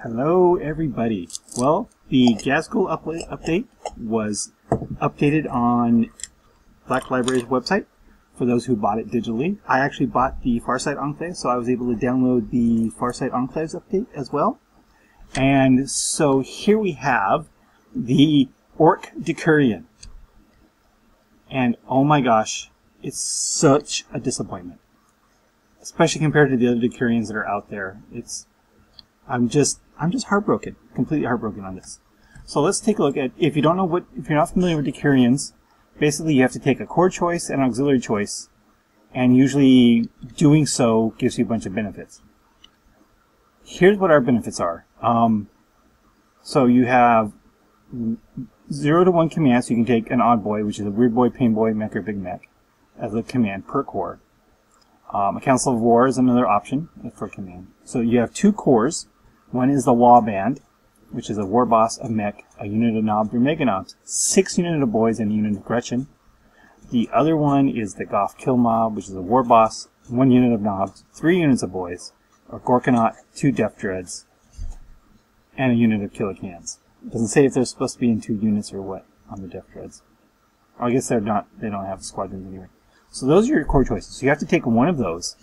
Hello everybody. Well, the Gazgul update was updated on Black Library's website for those who bought it digitally. I actually bought the Farsight Enclave, so I was able to download the Farsight Enclave's update as well. And so here we have the Ork Decurion. And oh my gosh, it's such a disappointment. Especially compared to the other Decurions that are out there. I'm just heartbroken, completely heartbroken on this. So let's take a look at, if you're not familiar with Decurions, basically you have to take a core choice and an auxiliary choice, and usually doing so gives you a bunch of benefits. Here's what our benefits are. So you have 0 to 1 commands, so you can take an odd boy, which is a weird boy, pain boy, mech, or big mech, as a command per core. A Council of War is another option for command. So you have 2 cores. One is the Law Band, which is a war boss, a mech, a unit of knobs or mega knobs, 6 units of boys, and a unit of Gretchen. The other one is the Goth Kill Mob, which is a war boss, 1 unit of knobs, 3 units of boys, a Gorkanaut, 2 Death Dreads, and a unit of Killicans. It doesn't say if they're supposed to be in 2 units or what on the Death Dreads. Or I guess they're not. They don't have squadrons anyway. So those are your core choices. So you have to take one of those,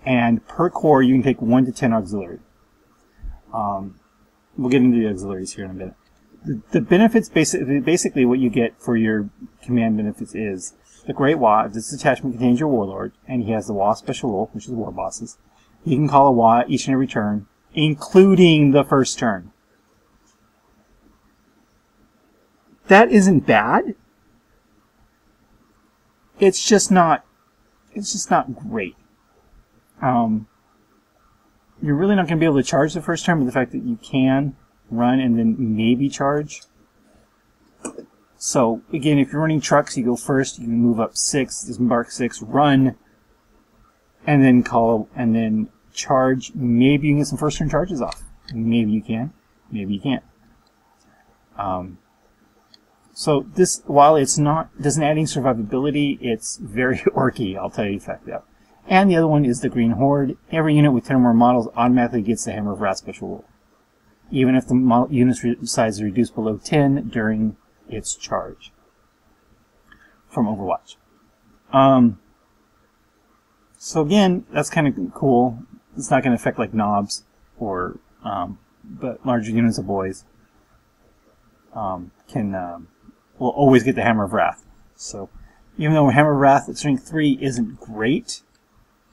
and per core you can take 1 to 10 auxiliary. We'll get into the auxiliaries here in a minute. The benefits, basically what you get for your command benefits is the Great Wa. This attachment contains your Warlord, and he has the Wa special role, which is war bosses. You can call a Wa each and every turn, including the first turn. That isn't bad. It's just not great. You're really not going to be able to charge the first turn, but the fact that you can run and then maybe charge. So again, if you're running trucks, you go first, you can move up 6, disembark 6, run, and then charge. Maybe you can get some first turn charges off. Maybe you can, maybe you can't. So this, while doesn't add any survivability, it's very orky, I'll tell you the fact that. And the other one is the Green Horde. Every unit with 10 or more models automatically gets the Hammer of Wrath special rule, even if the unit's size is reduced below 10 during its charge from Overwatch. So again, that's kind of cool. It's not going to affect like knobs or but larger units of boys will always get the Hammer of Wrath. So even though Hammer of Wrath at strength 3 isn't great,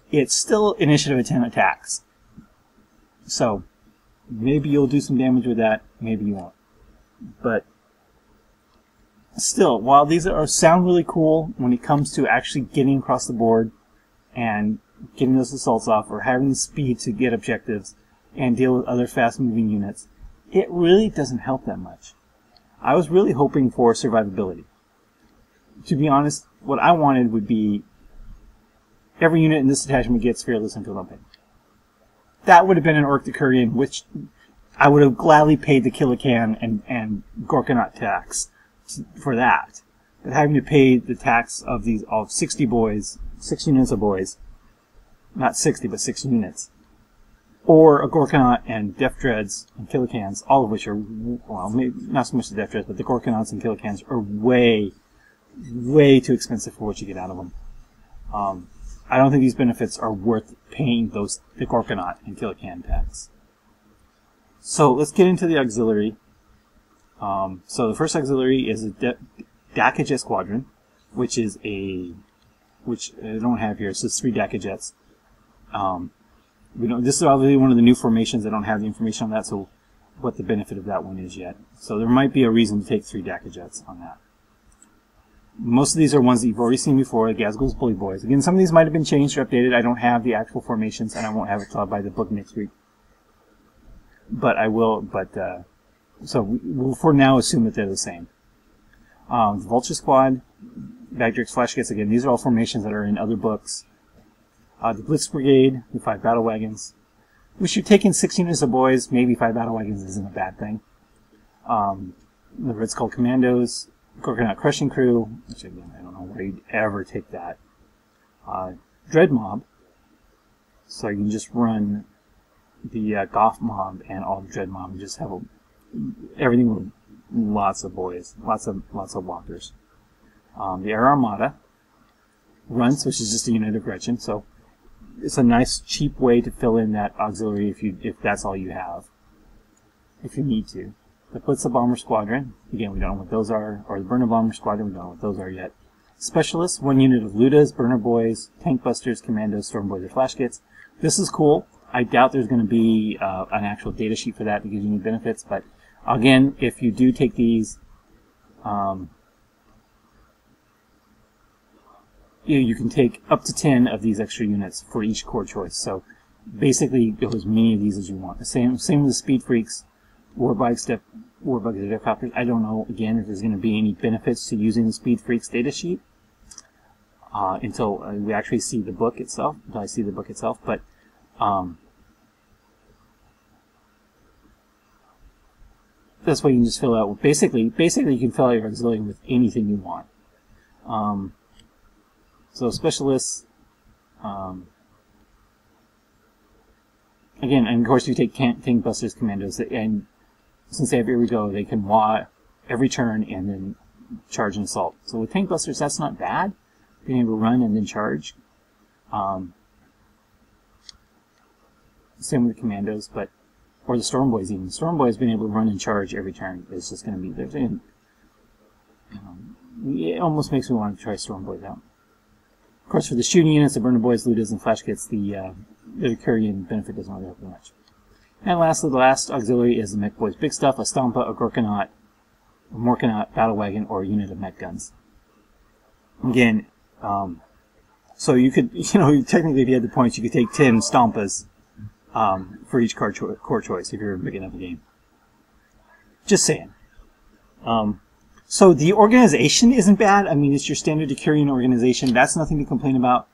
it's still initiative at 10 attacks. So maybe you'll do some damage with that, maybe you won't. But still, while these sound really cool when it comes to actually getting across the board and getting those assaults off, or having the speed to get objectives and deal with other fast-moving units, it really doesn't help that much. I was really hoping for survivability. To be honest, what I wanted would be every unit in this attachment gets fearless and lumping. That would have been an Ork Decurion, which I would have gladly paid the Killican and Gorkanaut tax for that. But having to pay the tax of these 60 boys, 6 units of boys, not 60 but 6 units, or a Gorkanaut and Death Dreads and Killicans, all of which are, well, maybe not so much the Death Dreads, but the Gorkanauts and Killicans are way too expensive for what you get out of them. I don't think these benefits are worth paying the Gorkanaut and Killican tax. So let's get into the auxiliary. So the first auxiliary is a Dakka Jet Squadron, which I don't have here. It says 3 Dakka Jets. This is obviously one of the new formations. I don't have the information on that, so what the benefit of that one is yet. So there might be a reason to take 3 Dakka Jets on that. Most of these are ones that you've already seen before, like Gazgul's Bully Boys. Again, some of these might have been changed or updated. I don't have the actual formations, and I won't have it till I buy the book next week. But I will, so we'll for now assume that they're the same. The Vulture Squad, Bagdrix, Flash Gets, again, these are all formations that are in other books. The Blitz Brigade, the 5 Battle Wagons. Which you're taking 6 units of boys, maybe 5 Battle Wagons isn't a bad thing. The Red Skull Commandos, Gorkanaut Crushing Crew, which again, I don't know where you'd ever take that. Dread Mob, so you can just run the Goth Mob and all the Dread Mob, and just have everything with lots of boys, lots of walkers. The Air Armada runs, which is just a unit of Gretchen, so it's a nice cheap way to fill in that auxiliary if that's all you have, if you need to. The Blitzer Bomber Squadron, again, we don't know what those are, or the Burner Bomber Squadron, we don't know what those are yet. Specialists, 1 unit of Ludas, Burner Boys, Tank Busters, Commandos, Storm Boys, or Flash Kits. This is cool. I doubt there's going to be an actual data sheet for that to give you any benefits, but again, if you do take these, you can take up to 10 of these extra units for each core choice. So basically, go as many of these as you want. The same with the Speed Freaks, Warbugs, Decopters. I don't know, again, if there's going to be any benefits to using the Speed Freaks data sheet until we actually see the book itself. Until I see the book itself, but this way you can just fill out. Basically, you can fill out your auxiliary with anything you want. So specialists, again, and of course you take Tank Busters, Commandos, and since they have Here We Go, they can wah every turn and then charge and assault. So with Tank Busters, that's not bad, being able to run and then charge. Same with the Commandos, or the Storm Boys even. Storm Boys being able to run and charge every turn is just going to be there. It almost makes me want to try Storm Boys out. Of course, for the shooting units, the Burner Boys, Ludas, and Flash Kits, the Decurion benefit doesn't really help much. And lastly, the last auxiliary is the Mech Boys Big Stuff, a Stompa, a Gorkanaut, a Morkanaut, Battle Wagon, or a unit of mech guns. Again, so you could, technically if you had the points, you could take 10 Stompas for each core choice if you're big enough a game. Just saying. So the organization isn't bad. I mean, it's your standard Decurion organization. That's nothing to complain about.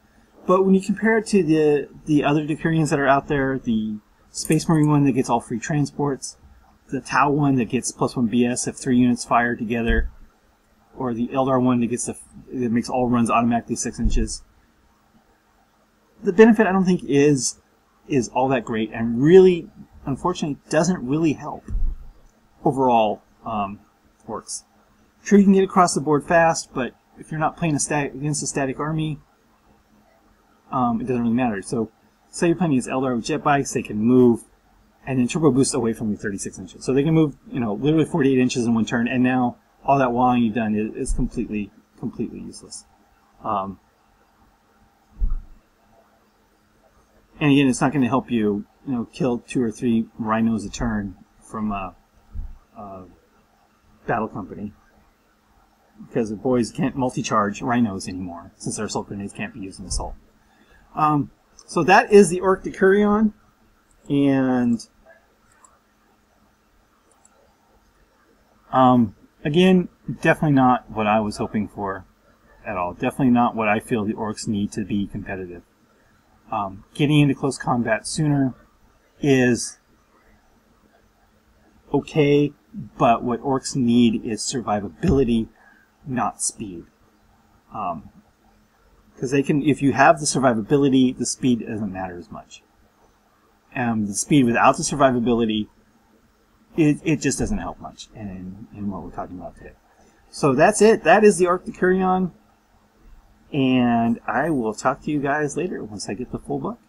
But when you compare it to the other Decurions that are out there, the Space Marine one that gets all free transports, the Tau one that gets +1 BS if 3 units fire together, or the Eldar one that makes all runs automatically 6 inches. The benefit I don't think is all that great, and really, unfortunately, doesn't really help overall orcs. Sure, you can get across the board fast, but if you're not playing against a static army, it doesn't really matter. So, say you're playing against Eldar with jet bikes, they can move, and then turbo boost away from you 36 inches. So they can move, literally 48 inches in one turn, and now all that wallowing you've done is completely useless. And again, it's not going to help you, kill 2 or 3 rhinos a turn from a battle company, because the boys can't multi-charge rhinos anymore, since their assault grenades can't be used in assault. So that is the Ork Decurion, and again, definitely not what I was hoping for at all. Definitely not what I feel the orcs need to be competitive. Getting into close combat sooner is okay, but what orcs need is survivability, not speed. Because if you have the survivability, the speed doesn't matter as much. The speed without the survivability, it just doesn't help much in what we're talking about today. So that's it. That is the Ork Decurion. And I will talk to you guys later once I get the full book.